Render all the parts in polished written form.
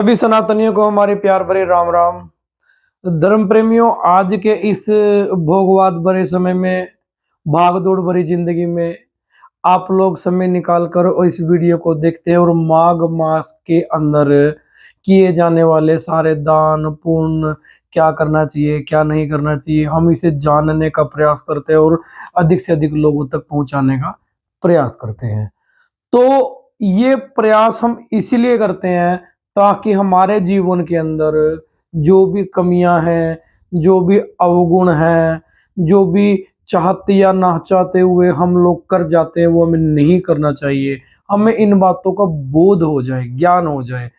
सभी सनातनियों को हमारे प्यार भरे राम राम। धर्म प्रेमियों, आज के इस भोगवाद भरे समय में, भाग दौड़ भरी जिंदगी में आप लोग समय निकाल कर और इस वीडियो को देखते हैं और माघ मास के अंदर किए जाने वाले सारे दान पुण्य, क्या करना चाहिए क्या नहीं करना चाहिए, हम इसे जानने का प्रयास करते हैं और अधिक से अधिक लोगों तक पहुंचाने का प्रयास करते हैं। तो ये प्रयास हम इसीलिए करते हैं ताकि हमारे जीवन के अंदर जो भी कमियां हैं, जो भी अवगुण हैं, जो भी चाहते या ना चाहते हुए हम लोग कर जाते हैं, वो हमें नहीं करना चाहिए। हमें इन बातों का बोध हो जाए, ज्ञान हो जाए।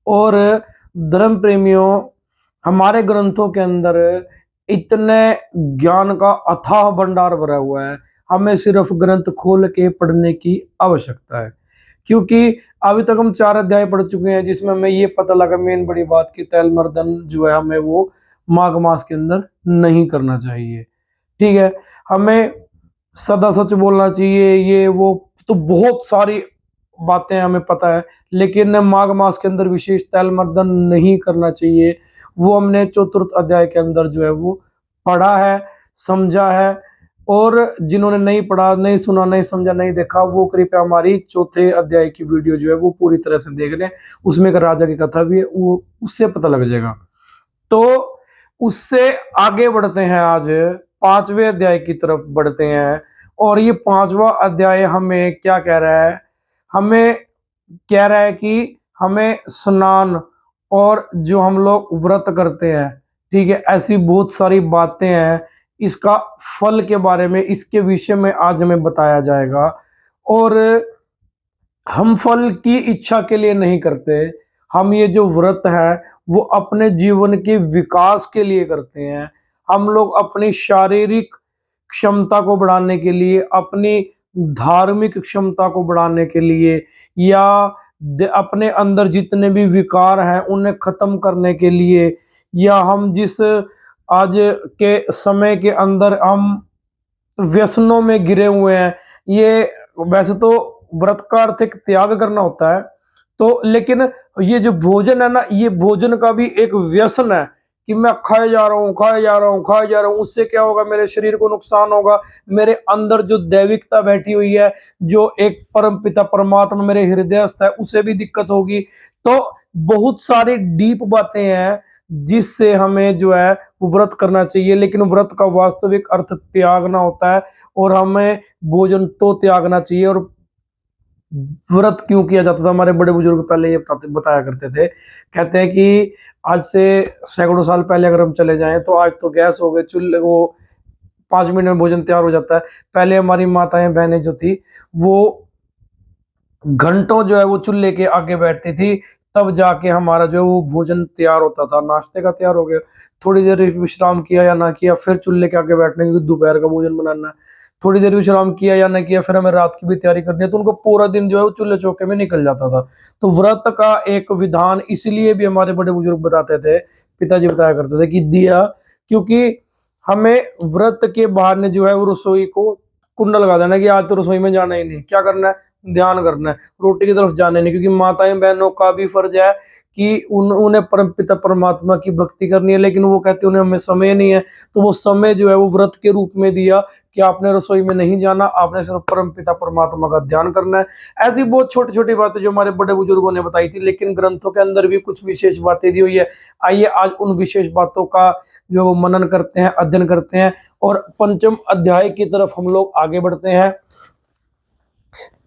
और धर्म प्रेमियों, हमारे ग्रंथों के अंदर इतने ज्ञान का अथाह भंडार भरा हुआ है, हमें सिर्फ ग्रंथ खोल के पढ़ने की आवश्यकता है। क्योंकि अभी तक हम 4 अध्याय पढ़ चुके हैं, जिसमें हमें ये पता लगा मेन बड़ी बात की तैल मर्दन जो है हमें वो माघ मास के अंदर नहीं करना चाहिए। ठीक है, हमें सदा सच बोलना चाहिए, ये वो तो बहुत सारी बातें हमें पता है, लेकिन माघ मास के अंदर विशेष तैल मर्दन नहीं करना चाहिए। वो हमने चतुर्थ अध्याय के अंदर जो है वो पढ़ा है, समझा है। और जिन्होंने नहीं पढ़ा, नहीं सुना, नहीं समझा, नहीं देखा, वो कृपया हमारी चौथे अध्याय की वीडियो जो है वो पूरी तरह से देख लें। उसमें एक राजा की कथा भी है, वो उससे पता लग जाएगा। तो उससे आगे बढ़ते हैं, आज 5वें अध्याय की तरफ बढ़ते हैं। और ये 5वां अध्याय हमें क्या कह रहा है? हमें कह रहा है कि हमें स्नान और जो हम लोग व्रत करते हैं, ठीक है, ऐसी बहुत सारी बातें हैं। इसका फल के बारे में, इसके विषय में आज हमें बताया जाएगा। और हम फल की इच्छा के लिए नहीं करते, हम ये जो व्रत है वो अपने जीवन के विकास के लिए करते हैं। हम लोग अपनी शारीरिक क्षमता को बढ़ाने के लिए, अपनी धार्मिक क्षमता को बढ़ाने के लिए, या अपने अंदर जितने भी विकार हैं उन्हें खत्म करने के लिए, या हम जिस आज के समय के अंदर हम व्यसनों में गिरे हुए हैं, ये वैसे तो व्रत का अर्थ एक त्याग करना होता है, तो लेकिन ये जो भोजन है ना, ये भोजन का भी एक व्यसन है कि मैं खाए जा रहा हूँ, खाए जा रहा हूँ, खाए जा रहा हूँ। उससे क्या होगा? मेरे शरीर को नुकसान होगा। मेरे अंदर जो दैविकता बैठी हुई है, जो एक परम पिता परमात्मा मेरे हृदयस्थ है, उसे भी दिक्कत होगी। तो बहुत सारी डीप बातें हैं जिससे हमें जो है व्रत करना चाहिए, लेकिन व्रत का वास्तविक अर्थ त्यागना होता है। और हमें भोजन तो त्यागना चाहिए। और व्रत क्यों किया जाता था? हमारे बड़े बुजुर्ग पहले ये बताया करते थे। कहते हैं कि आज से सैकड़ों साल पहले अगर हम चले जाएं, तो आज तो गैस हो गए, चूल्हे, वो 5 मिनट में भोजन तैयार हो जाता है। पहले हमारी माताएं बहनें जो थी, वो घंटों जो है वो चूल्हे के आगे बैठती थी, तब जाके हमारा जो है वो भोजन तैयार होता था। नाश्ते का तैयार हो गया, थोड़ी देर विश्राम किया या ना किया, फिर चूल्हे के आगे बैठने, क्योंकि दोपहर का भोजन बनाना है। थोड़ी देर विश्राम किया या ना किया, फिर हमें रात की भी तैयारी करनी है, तो उनको पूरा दिन जो है वो चूल्हे चौके में निकल जाता था। तो व्रत का एक विधान इसलिए भी हमारे बड़े बुजुर्ग बताते थे, पिताजी बताया करते थे कि दिया, क्योंकि हमें व्रत के बहाने जो है वो रसोई को कुंडा लगा देना कि आज तो रसोई में जाना ही नहीं। क्या करना है? ध्यान करना है, रोटी की तरफ जाने नहीं। क्योंकि माताएं बहनों का भी फर्ज है कि उन्हें परम पिता परमात्मा की भक्ति करनी है, लेकिन वो कहते हैं उन्हें हमें समय नहीं है। तो वो समय जो है वो व्रत के रूप में दिया कि आपने रसोई में नहीं जाना, आपने सिर्फ परम पिता परमात्मा का ध्यान करना है। ऐसी बहुत छोटी छोटी बातें जो हमारे बड़े बुजुर्गों ने बताई थी, लेकिन ग्रंथों के अंदर भी कुछ विशेष बातें दी हुई है। आइए आज उन विशेष बातों का जो मनन करते हैं, अध्ययन करते हैं, और 5वें अध्याय की तरफ हम लोग आगे बढ़ते हैं।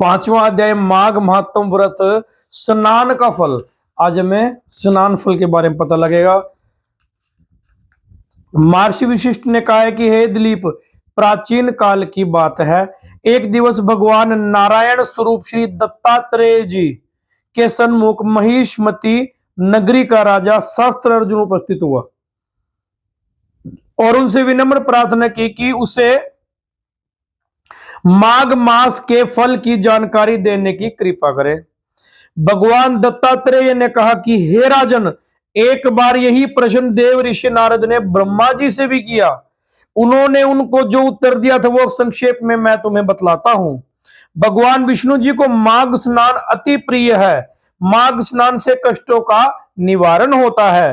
5वां अध्याय माघ महात्म व्रत, स्नान का फल। आज हमें स्नान फल के बारे में पता लगेगा। महर्षि विशिष्ट ने कहा है कि हे दिलीप, प्राचीन काल की बात है, एक दिवस भगवान नारायण स्वरूप श्री दत्तात्रेय जी के सन्मुख महिष्मती नगरी का राजा शास्त्र अर्जुन उपस्थित हुआ और उनसे विनम्र प्रार्थना की कि उसे माघ मास के फल की जानकारी देने की कृपा करें। भगवान दत्तात्रेय ने कहा कि हे राजन, एक बार यही प्रश्न देव ऋषि नारद ने ब्रह्मा जी से भी किया। उन्होंने उनको जो उत्तर दिया था वो संक्षेप में मैं तुम्हें बतलाता हूं। भगवान विष्णु जी को माघ स्नान अति प्रिय है। माघ स्नान से कष्टों का निवारण होता है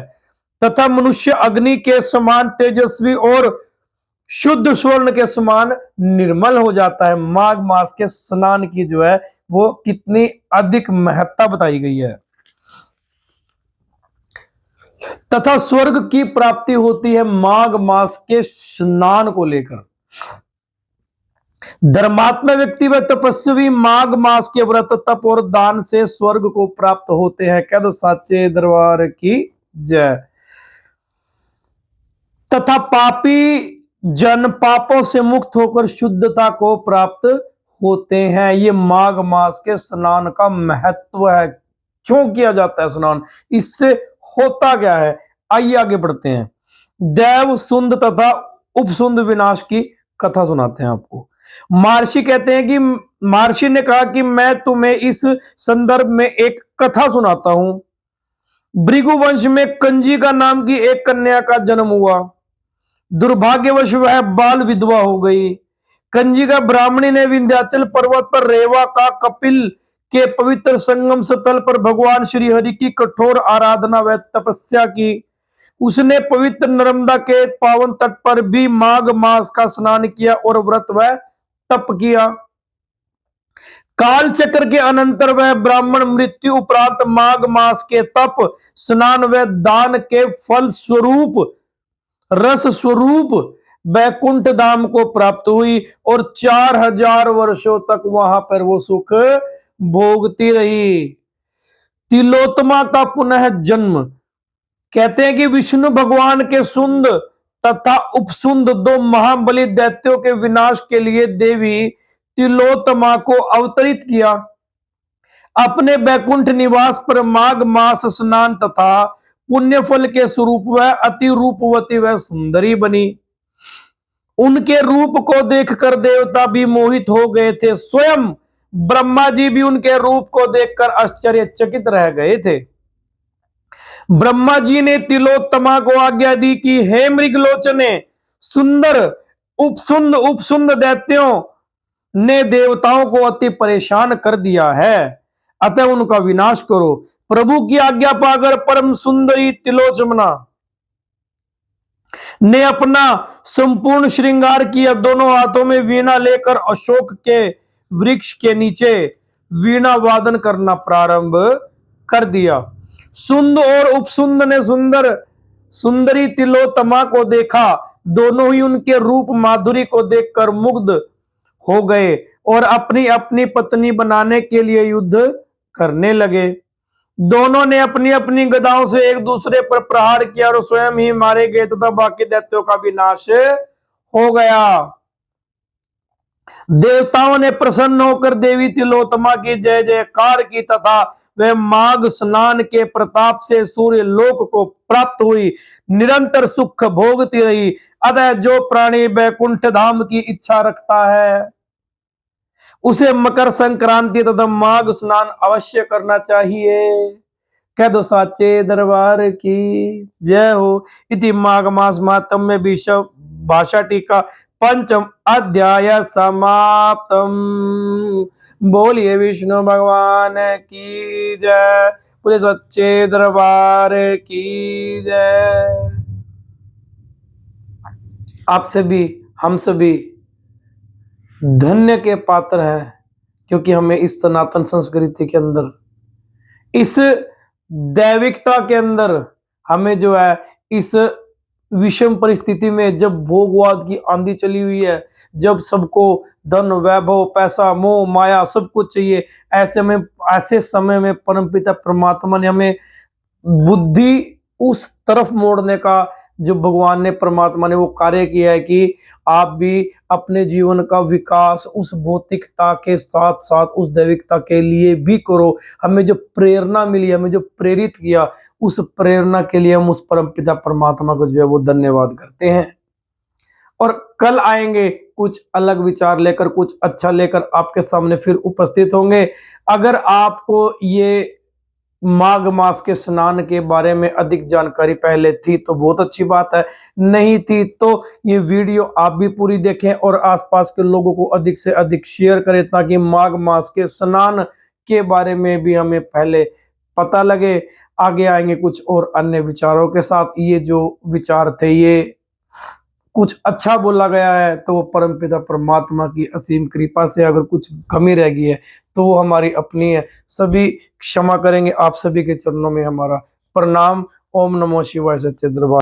तथा मनुष्य अग्नि के समान तेजस्वी और शुद्ध स्वर्ण के समान निर्मल हो जाता है। माघ मास के स्नान की जो है वो कितनी अधिक महत्ता बताई गई है। तथा स्वर्ग की प्राप्ति होती है माघ मास के स्नान को लेकर। धर्मात्मा व्यक्ति व तपस्वी माघ मास के व्रत तप और दान से स्वर्ग को प्राप्त होते हैं। कह दो साचे दरबार की जय। तथा पापी जन पापों से मुक्त होकर शुद्धता को प्राप्त होते हैं। ये माघ मास के स्नान का महत्व है। क्यों किया जाता है स्नान, इससे होता क्या है, आइए आगे बढ़ते हैं। देव सुंद तथा उपसुंद विनाश की कथा सुनाते हैं आपको। महर्षि कहते हैं कि महर्षि ने कहा कि मैं तुम्हें इस संदर्भ में एक कथा सुनाता हूं। भृगु वंश में कंजिका नाम की एक कन्या का जन्म हुआ। दुर्भाग्यवश वह बाल विधवा हो गई। कंजिका ब्राह्मणी ने विंध्याचल पर्वत पर रेवा का कपिल के पवित्र संगम स्थल पर भगवान श्री हरि की कठोर आराधना व तपस्या की। उसने पवित्र नर्मदा के पावन तट पर भी माघ मास का स्नान किया और व्रत व तप किया। काल चक्र के अनंतर वह ब्राह्मण मृत्यु उपरांत माघ मास के तप स्नान व दान के फल स्वरूप रस स्वरूप बैकुंठ धाम को प्राप्त हुई और 4000 वर्षों तक वहां पर वो सुख भोगती रही। तिलोत्तमा का पुनः जन्म। कहते हैं कि विष्णु भगवान के सुंद तथा उपसुंद दो महाबली दैत्यों के विनाश के लिए देवी तिलोत्तमा को अवतरित किया। अपने बैकुंठ निवास पर माघ मास स्नान तथा पुण्य फल के स्वरूप वह अति रूपवती व सुंदरी बनी। उनके रूप को देखकर देवता भी मोहित हो गए थे। स्वयं ब्रह्मा जी भी उनके रूप को देखकर आश्चर्यचकित रह गए थे। ब्रह्मा जी ने तिलोत्तमा को आज्ञा दी कि हे मृगलोचने, सुंदर उपसुंद दैत्यों ने देवताओं को अति परेशान कर दिया है, अतः उनका विनाश करो। प्रभु की आज्ञा पाकर परम सुंदरी तिलोत्तमा ने अपना संपूर्ण श्रृंगार किया। दोनों हाथों में वीणा लेकर अशोक के वृक्ष के नीचे वीणा वादन करना प्रारंभ कर दिया। सुंद और उपसुंद ने सुंदरी तिलोत्तमा को देखा। दोनों ही उनके रूप माधुरी को देखकर मुग्ध हो गए और अपनी अपनी पत्नी बनाने के लिए युद्ध करने लगे। दोनों ने अपनी अपनी गदाओं से एक दूसरे पर प्रहार किया और स्वयं ही मारे गए तथा बाकी दैत्यों का विनाश हो गया। देवताओं ने प्रसन्न होकर देवी तिलोत्तमा की जय जयकार की तथा वह माघ स्नान के प्रताप से सूर्य लोक को प्राप्त हुई, निरंतर सुख भोगती रही। अतः जो प्राणी बैकुंठ धाम की इच्छा रखता है उसे मकर संक्रांति तथा माघ स्नान अवश्य करना चाहिए। कह दो साचे दरबार की जय हो। इति माघ मास महात्म्य विषय भाषा टीका पंचम अध्याय समाप्तम। बोलिए विष्णु भगवान की जय, पूरे सच्चे दरबार की जय। आप सभी हम सभी धन्य के पात्र हैं, क्योंकि हमें इस सनातन संस्कृति के अंदर, इस दैविकता के अंदर हमें जो है इस विषम परिस्थिति में, जब भोगवाद की आंधी चली हुई है, जब सबको धन वैभव पैसा मोह माया सब कुछ चाहिए, ऐसे समय में परमपिता परमात्मा ने हमें बुद्धि उस तरफ मोड़ने का, जो भगवान ने परमात्मा ने वो कार्य किया है कि आप भी अपने जीवन का विकास उस भौतिकता के साथ साथ उस दैविकता के लिए भी करो। हमें जो प्रेरणा मिली, हमें जो प्रेरित किया, उस प्रेरणा के लिए हम उस परमपिता परमात्मा को जो है वो धन्यवाद करते हैं। और कल आएंगे कुछ अलग विचार लेकर, कुछ अच्छा लेकर आपके सामने फिर उपस्थित होंगे। अगर आपको ये माघ मास के स्नान के बारे में अधिक जानकारी पहले थी तो बहुत अच्छी बात है, नहीं थी तो ये वीडियो आप भी पूरी देखें और आसपास के लोगों को अधिक से अधिक शेयर करें, ताकि माघ मास के स्नान के बारे में भी हमें पहले पता लगे। आगे आएंगे कुछ और अन्य विचारों के साथ। ये जो विचार थे ये कुछ अच्छा बोला गया है तो वो परमपिता परमात्मा की असीम कृपा से, अगर कुछ कमी रह गई है तो वो हमारी अपनी है। सभी क्षमा करेंगे। आप सभी के चरणों में हमारा प्रणाम। ओम नमो शिवाय। सच्चे दरबार।